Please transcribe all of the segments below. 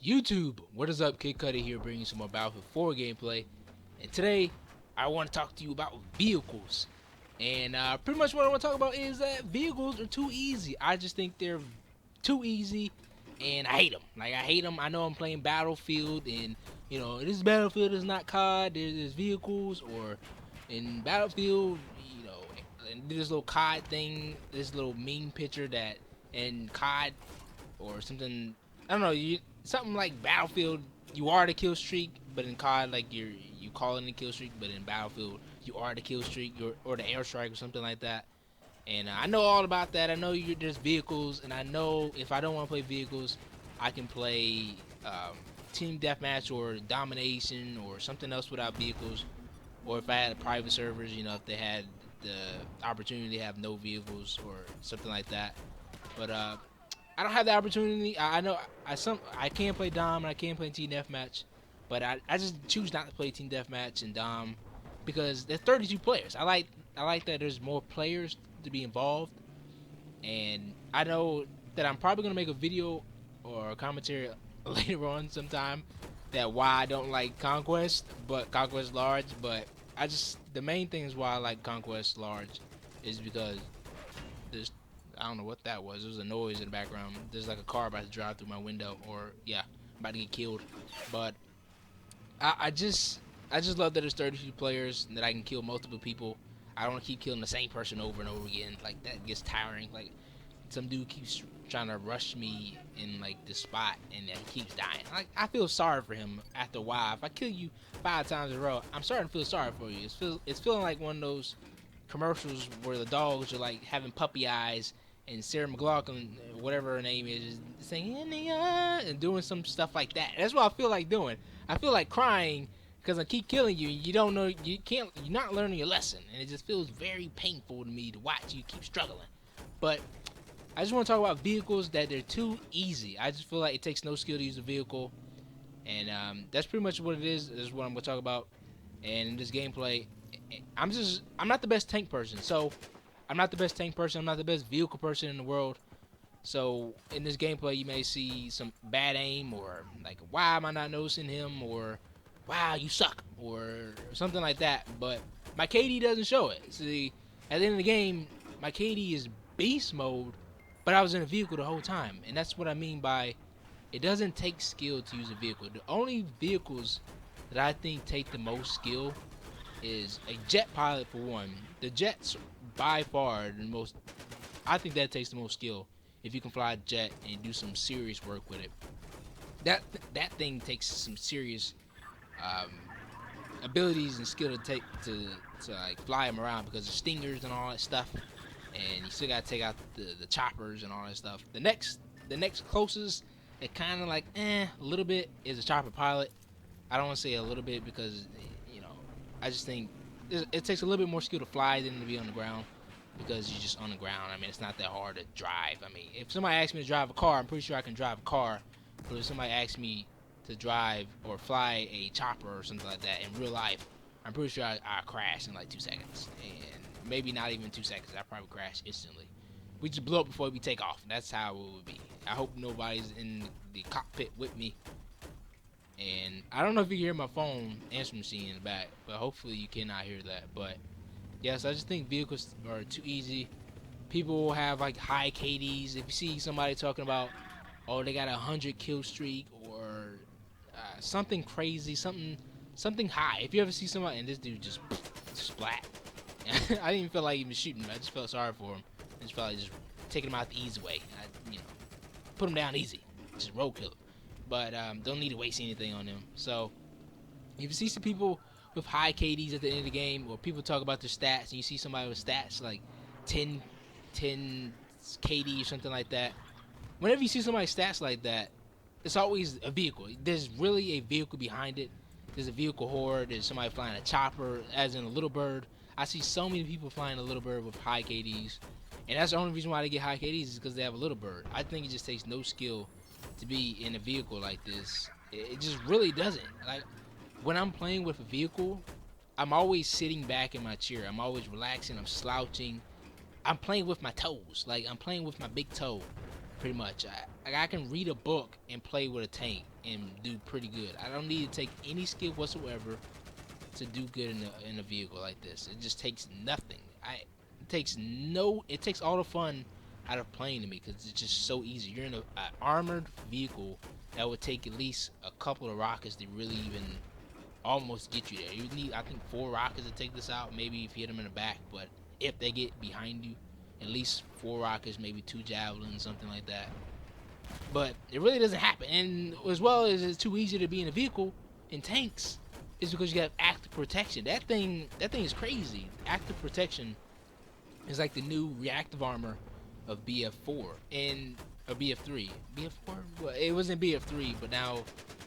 YouTube, what is up? Kid Cudi here, bringing some more Battlefield 4 gameplay. And today, I want to talk to you about vehicles. And pretty much what I want to talk about is that vehicles are too easy. I just think they're too easy, and I hate them. Like, I hate them. I know I'm playing Battlefield, and this Battlefield is not COD. There's vehicles, or in Battlefield, and this little COD thing, this little meme picture that in COD or something. I don't know. Something like Battlefield, you are the kill streak, but in COD, like you call it a kill streak, but in Battlefield, you are the kill streak or the airstrike or something like that. And I know all about that. I know there's vehicles, and I know if I don't want to play vehicles, I can play team deathmatch or domination or something else without vehicles. Or if I had private servers, if they had the opportunity to have no vehicles or something like that. But I don't have the opportunity. I know I can't play Dom and I can't play Team Deathmatch, but I just choose not to play Team Deathmatch and Dom because there's 32 players. I like that there's more players to be involved, and I know that I'm probably gonna make a video or a commentary later on sometime that why I don't like Conquest, but Conquest Large. But the main thing is why I like Conquest Large is because there's I don't know what that was. There was a noise in the background. There's like a car about to drive through my window, or yeah, about to get killed. But I just love that there's 32 players and that I can kill multiple people. I don't want to keep killing the same person over and over again. Like that gets tiring. Like some dude keeps trying to rush me in like this spot and he keeps dying. Like I feel sorry for him after a while. If I kill you 5 times in a row, I'm starting to feel sorry for you. It's feeling like one of those commercials where the dogs are like having puppy eyes and Sarah McLaughlin, whatever her name is saying in the eye and doing some stuff like that. That's what I feel like doing. I feel like crying because I keep killing you. You don't know, you're not learning your lesson, and it just feels very painful to me to watch you keep struggling. But I just want to talk about vehicles that they're too easy. I just feel like it takes no skill to use a vehicle, and that's pretty much what it is. This is what I'm gonna talk about. And in this gameplay, I'm not the best tank person. So I'm not the best tank person. I'm not the best vehicle person in the world. So in this gameplay, you may see some bad aim, or like, why am I not noticing him, or wow, you suck, or something like that. But my KD doesn't show it. See, at the end of the game, my KD is beast mode, but I was in a vehicle the whole time, and that's what I mean by it doesn't take skill to use a vehicle. The only vehicles that I think take the most skill is a jet pilot for one. The jets by far the most. I think that takes the most skill if you can fly a jet and do some serious work with it. That thing takes some serious um, abilities and skill to take to like fly them around because the stingers and all that stuff, and you still gotta take out the choppers and all that stuff. The next closest, it kind of like a little bit is a chopper pilot. I don't want to say a little bit because you know I just think it takes a little bit more skill to fly than to be on the ground because you're just on the ground. I mean, it's not that hard to drive. I mean, if somebody asks me to drive a car, I'm pretty sure I can drive a car. But if somebody asks me to drive or fly a chopper or something like that in real life, I'm pretty sure I crash in like 2 seconds, and maybe not even 2 seconds. I probably crash instantly. We just blow up before we take off. That's how it would be. I hope nobody's in the cockpit with me. And I don't know if you can hear my phone answering machine in the back, but hopefully you cannot hear that. But yes, I just think vehicles are too easy. People will have like high KDs. If you see somebody talking about, oh, they got 100 kill streak or something crazy, something high. If you ever see somebody and this dude just splat, I didn't feel like even shooting him. I just felt sorry for him. I just felt like just taking him out the easy way. Put him down easy, just road kill him. But don't need to waste anything on them. So if you see some people with high KDs at the end of the game, or people talk about their stats, and you see somebody with stats like 10, 10 KD or something like that, whenever you see somebody's stats like that, it's always a vehicle. There's really a vehicle behind it. There's a vehicle horde. There's somebody flying a chopper, as in a little bird. I see so many people flying a little bird with high KDs, and that's the only reason why they get high KDs is because they have a little bird. I think it just takes no skill to be in a vehicle like this. It just really doesn't. Like when I'm playing with a vehicle, I'm always sitting back in my chair. I'm always relaxing. I'm slouching. I'm playing with my toes. Like I'm playing with my big toe. pretty much. I can read a book and play with a tank and do pretty good. I don't need to take any skill whatsoever to do good in a vehicle like this. It just takes nothing. It takes all the fun out of playing to me because it's just so easy. You're in a armored vehicle that would take at least a couple of rockets to really even almost get you there. You need, I think, 4 rockets to take this out. Maybe if you hit them in the back, but if they get behind you, at least 4 rockets, maybe 2 javelins, something like that. But it really doesn't happen. And as well as it's too easy to be in a vehicle in tanks, is because you have active protection. That thing is crazy. Active protection is like the new reactive armor of BF4 and or BF3. BF4? Well, it was in BF3, but now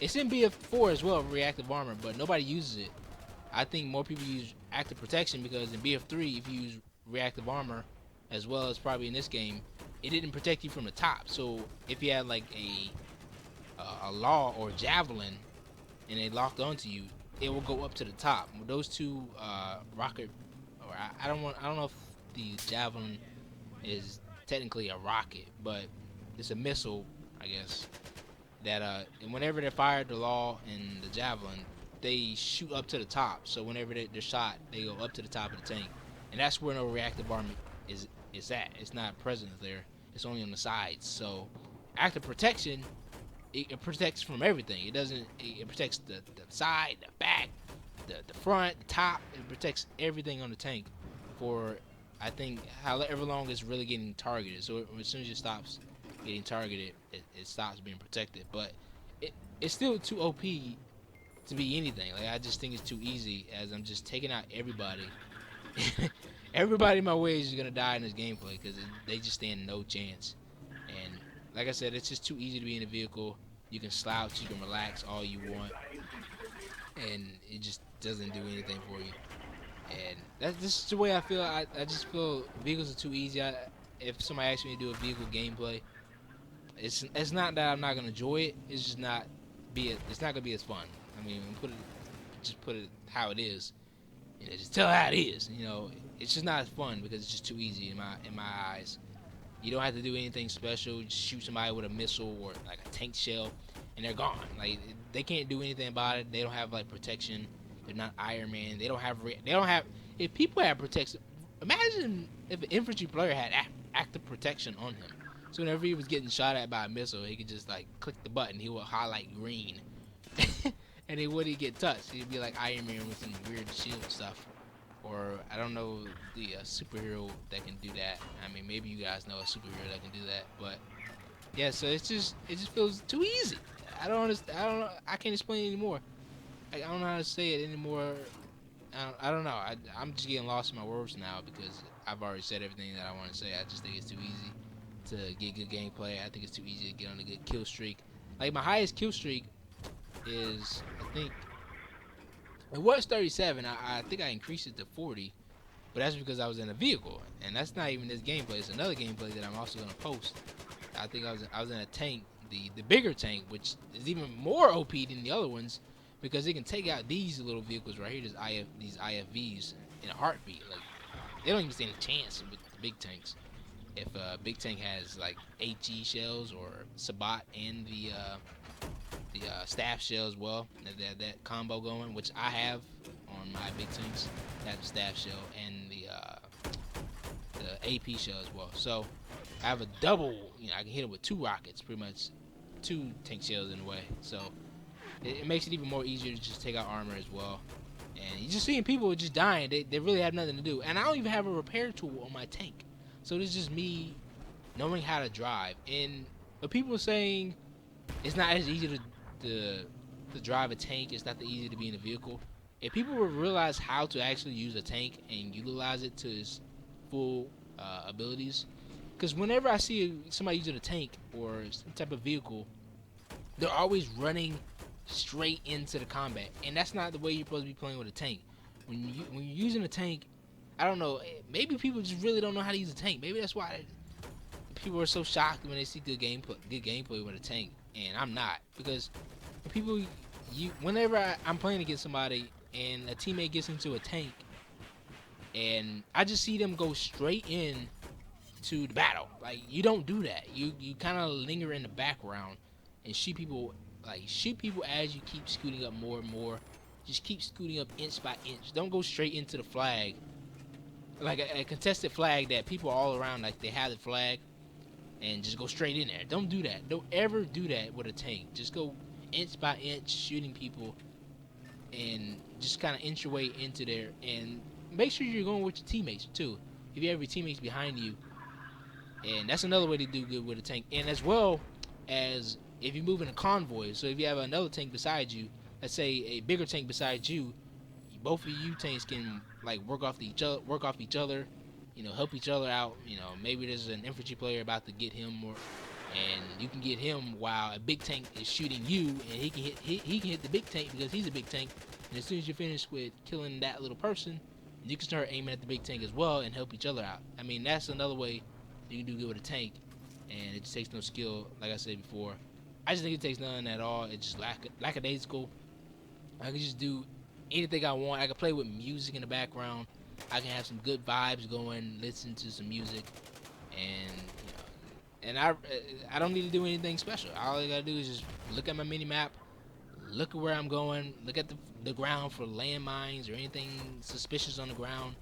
it's in BF4 as well, reactive armor, but nobody uses it. I think more people use active protection because in BF3, if you use reactive armor, as well as probably in this game, it didn't protect you from the top. So if you had like a law or javelin and they locked onto you, it will go up to the top. With those two rocket, or I don't know if the javelin is technically a rocket, but it's a missile, I guess. That and whenever they're fired, the law and the javelin, they shoot up to the top. So whenever they're shot, they go up to the top of the tank, and that's where no reactive armor is at. It's not present there. It's only on the sides. So active protection, it protects from everything. It doesn't. It protects the side, the back, the front, the top. It protects everything on the tank for, I think, however long it's really getting targeted. So as soon as it stops getting targeted, it stops being protected. But it's still too OP to be anything. Like, I just think it's too easy, as I'm just taking out everybody. Everybody in my way is gonna die in this gameplay because they just stand no chance. And like I said, it's just too easy to be in a vehicle. You can slouch, you can relax all you want, and it just doesn't do anything for you. And that's just the way I feel. I just feel vehicles are too easy. If somebody asks me to do a vehicle gameplay, it's not that I'm not gonna enjoy it. It's just not it's not gonna be as fun. I mean, put it how it is. You know, just tell how it is. You know, it's just not as fun because it's just too easy in my eyes. You don't have to do anything special. Just shoot somebody with a missile or like a tank shell, and they're gone. Like, they can't do anything about it. They don't have like protection. They're not Iron Man. They don't have. If people have protection, imagine if an infantry player had active protection on him. So whenever he was getting shot at by a missile, he could just like click the button. He would highlight green, and he wouldn't get touched. He'd be like Iron Man with some weird shield stuff. Or I don't know the superhero that can do that. I mean, maybe you guys know a superhero that can do that. But yeah, so it just feels too easy. I don't understand. I can't explain it anymore. I don't know how to say it anymore. I don't know. I'm just getting lost in my words now because I've already said everything that I want to say. I just think it's too easy to get good gameplay. I think it's too easy to get on a good kill streak. Like, my highest kill streak is, I think, it was 37. I think I increased it to 40, but that's because I was in a vehicle, and that's not even this gameplay. It's another gameplay that I'm also gonna post. I think I was in a tank, the bigger tank, which is even more OP than the other ones, because it can take out these little vehicles right here, these IFVs in a heartbeat. Like, they don't even stand a chance with the big tanks. If a big tank has like HE shells or Sabat and the staff shell as well, that combo going, which I have on my big tanks. I have the staff shell and the AP shell as well. So I have a double. You know, I can hit it with 2 rockets, pretty much 2 tank shells in a way. So it makes it even more easier to just take out armor as well. And you're just seeing people just dying. They really have nothing to do. And I don't even have a repair tool on my tank. So this is just me knowing how to drive. And but people are saying it's not as easy to drive a tank. It's not that easy to be in a vehicle. If people would realize how to actually use a tank and utilize it to its full abilities, because whenever I see somebody using a tank or some type of vehicle, they're always running straight into the combat, and that's not the way you're supposed to be playing with a tank. When you're using a tank, I don't know, maybe people just really don't know how to use a tank. Maybe that's why people are so shocked when they see good gameplay with a tank, and I'm not, because people, whenever I'm playing against somebody and a teammate gets into a tank, and I just see them go straight in to the battle. Like, you don't do that. You kind of linger in the background and shoot people. Like, shoot people as you keep scooting up more and more. Just keep scooting up inch by inch. Don't go straight into the flag. Like a contested flag that people all around, like, they have the flag, and just go straight in there. Don't do that. Don't ever do that with a tank. Just go inch by inch shooting people, and just kind of inch your way into there. And make sure you're going with your teammates too. If you have your teammates behind you, and that's another way to do good with a tank. And as well as if you move in a convoy, so if you have another tank beside you, let's say a bigger tank beside you, both of you tanks can like work off each other, help each other out. Maybe there's an infantry player about to get him, and you can get him while a big tank is shooting you, and he can hit the big tank because he's a big tank. And as soon as you finish with killing that little person, you can start aiming at the big tank as well and help each other out. I mean, that's another way you can do good with a tank, and it just takes no skill, like I said before. I just think it takes none at all. It's just lackadaisical. I can just do anything I want. I can play with music in the background. I can have some good vibes going, listen to some music, and I don't need to do anything special. All I gotta do is just look at my mini map, look at where I'm going, look at the ground for landmines or anything suspicious on the ground,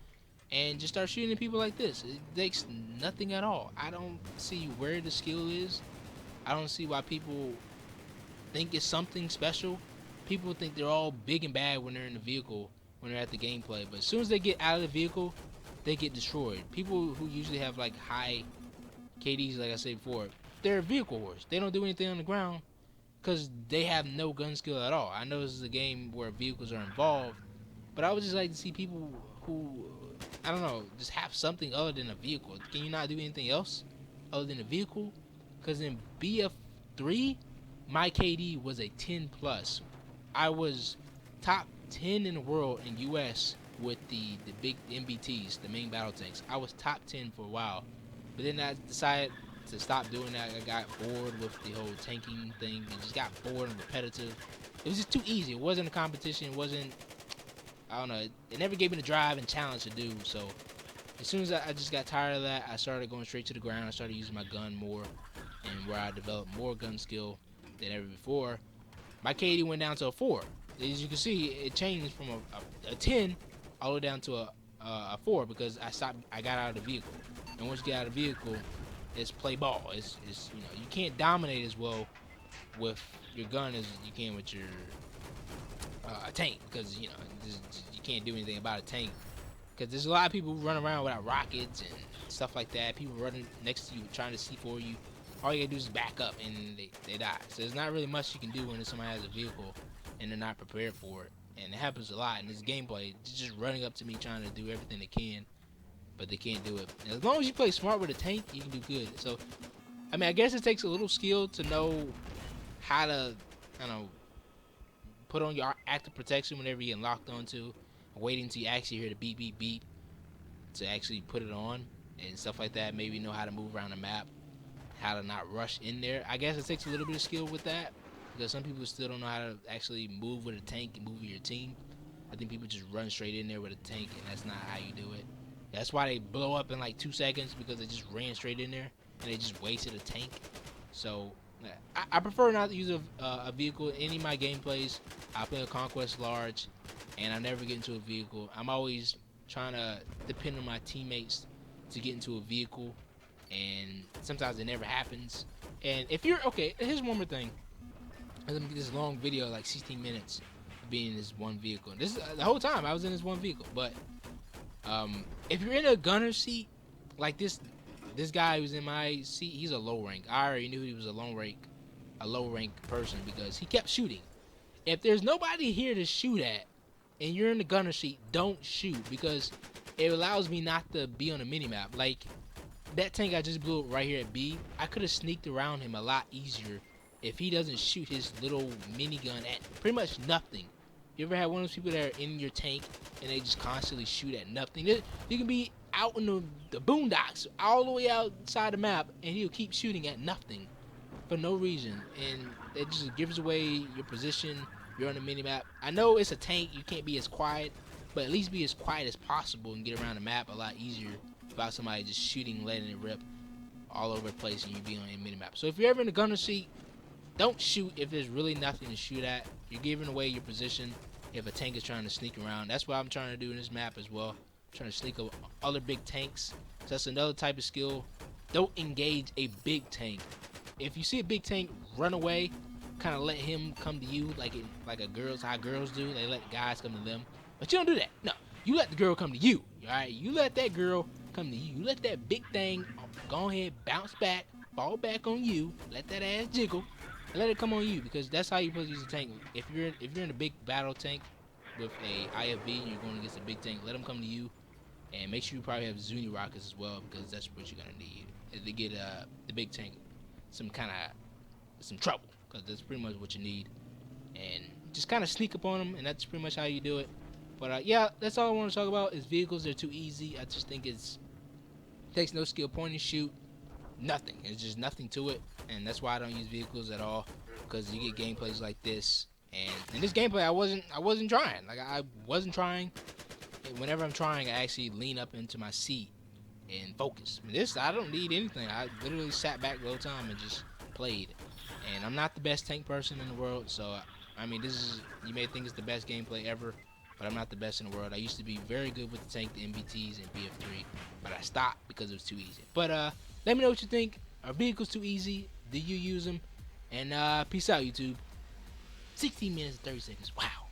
and just start shooting at people like this. It takes nothing at all. I don't see where the skill is. I don't see why people think it's something special. People think they're all big and bad when they're in the vehicle, when they're at the gameplay, but as soon as they get out of the vehicle, they get destroyed. People who usually have like high KDs, like I said before, they're vehicle wars. They don't do anything on the ground because they have no gun skill at all. I know this is a game where vehicles are involved, but I would just like to see people who, I don't know, just have something other than a vehicle. Can you not do anything else other than a vehicle? Because in BF3, my KD was a 10 plus. I was top 10 in the world in US with the big MBTs, the main battle tanks. I was top 10 for a while, but then I decided to stop doing that. I got bored with the whole tanking thing. It just got bored and repetitive. It was just too easy. It wasn't a competition. It wasn't, I don't know, it never gave me the drive and challenge to do. So as soon as I just got tired of that, I started going straight to the ground. I started using my gun more, and where I developed more gun skill than ever before. My KD went down to a 4. As you can see, it changed from a 10 all the way down to a 4 because I got out of the vehicle. And once you get out of the vehicle, it's play ball. It's you can't dominate as well with your gun as you can with your a tank, because you can't do anything about a tank, because there's a lot of people who run around without rockets and stuff like that. People running next to you trying to C4 you. All you gotta do is back up and they die. So there's not really much you can do when somebody has a vehicle and they're not prepared for it. And it happens a lot in this gameplay. They're just running up to me trying to do everything they can, but they can't do it. And as long as you play smart with a tank, you can do good. So, I mean, I guess it takes a little skill to know how to, put on your active protection whenever you're getting locked onto, waiting until you actually hear the beep, beep, beep to actually put it on and stuff like that. Maybe know how to move around the map, how to not rush in there. I guess it takes a little bit of skill with that, because some people still don't know how to actually move with a tank and move with your team. I think people just run straight in there with a tank, and that's not how you do it. That's why they blow up in like 2 seconds, because they just ran straight in there and they just wasted a tank. So I prefer not to use a vehicle. In any of my gameplays, I play a Conquest Large, and I never get into a vehicle. I'm always trying to depend on my teammates to get into a vehicle, and sometimes it never happens. And if you're okay, here's one more thing. Let me get this long video, like 16 minutes, being in this one vehicle. This is the whole time I was in this one vehicle. But if you're in a gunner seat, like this guy who's in my seat, he's a low rank. I already knew he was a low rank person because he kept shooting. If there's nobody here to shoot at, and you're in the gunner seat, don't shoot, because it allows me not to be on the minimap. Like that tank I just blew up right here at B, I could have sneaked around him a lot easier if he doesn't shoot his little minigun at pretty much nothing. You ever had one of those people that are in your tank and they just constantly shoot at nothing? You can be out in the boondocks, all the way outside the map, and he'll keep shooting at nothing for no reason, and it just gives away your position. You're on the minimap. I know it's a tank, you can't be as quiet, but at least be as quiet as possible and get around the map a lot easier without somebody just shooting, letting it rip. all over the place and you be on a mini map. So if you're ever in the gunner seat, don't shoot if there's really nothing to shoot at. You're giving away your position if a tank is trying to sneak around. That's what I'm trying to do in this map as well. I'm trying to sneak up other big tanks. So that's another type of skill. Don't engage a big tank. If you see a big tank, run away. Kind of let him come to you like how girls do. They let guys come to them. But you don't do that. No, you let the girl come to you. Alright, you let that girl come to you. You let that big thing go ahead, bounce back, fall back on you. Let that ass jiggle. And let it come on you, because that's how you're supposed to use a tank. If you're in a big battle tank with a IFV and you're going against a big tank, let them come to you, and make sure you probably have Zuni rockets as well, because that's what you're gonna need to get the big tank some trouble, because that's pretty much what you need. And just kind of sneak up on them, and that's pretty much how you do it. But yeah, that's all I want to talk about is vehicles. They're too easy. I just think it takes no skill, point and shoot. Nothing. It's just nothing to it, and that's why I don't use vehicles at all, because you get gameplays like this, and in this gameplay I wasn't trying. Like, I wasn't trying. And whenever I'm trying, I actually lean up into my seat and focus. This, I don't need anything. I literally sat back the whole time and just played. And I'm not the best tank person in the world, so I mean, you may think it's the best gameplay ever, but I'm not the best in the world. I used to be very good with the tank, the MBTs, and BF3, but I stopped because it was too easy. But let me know what you think. Are vehicles too easy? Do you use them? And peace out, YouTube. 16 minutes and 30 seconds. Wow.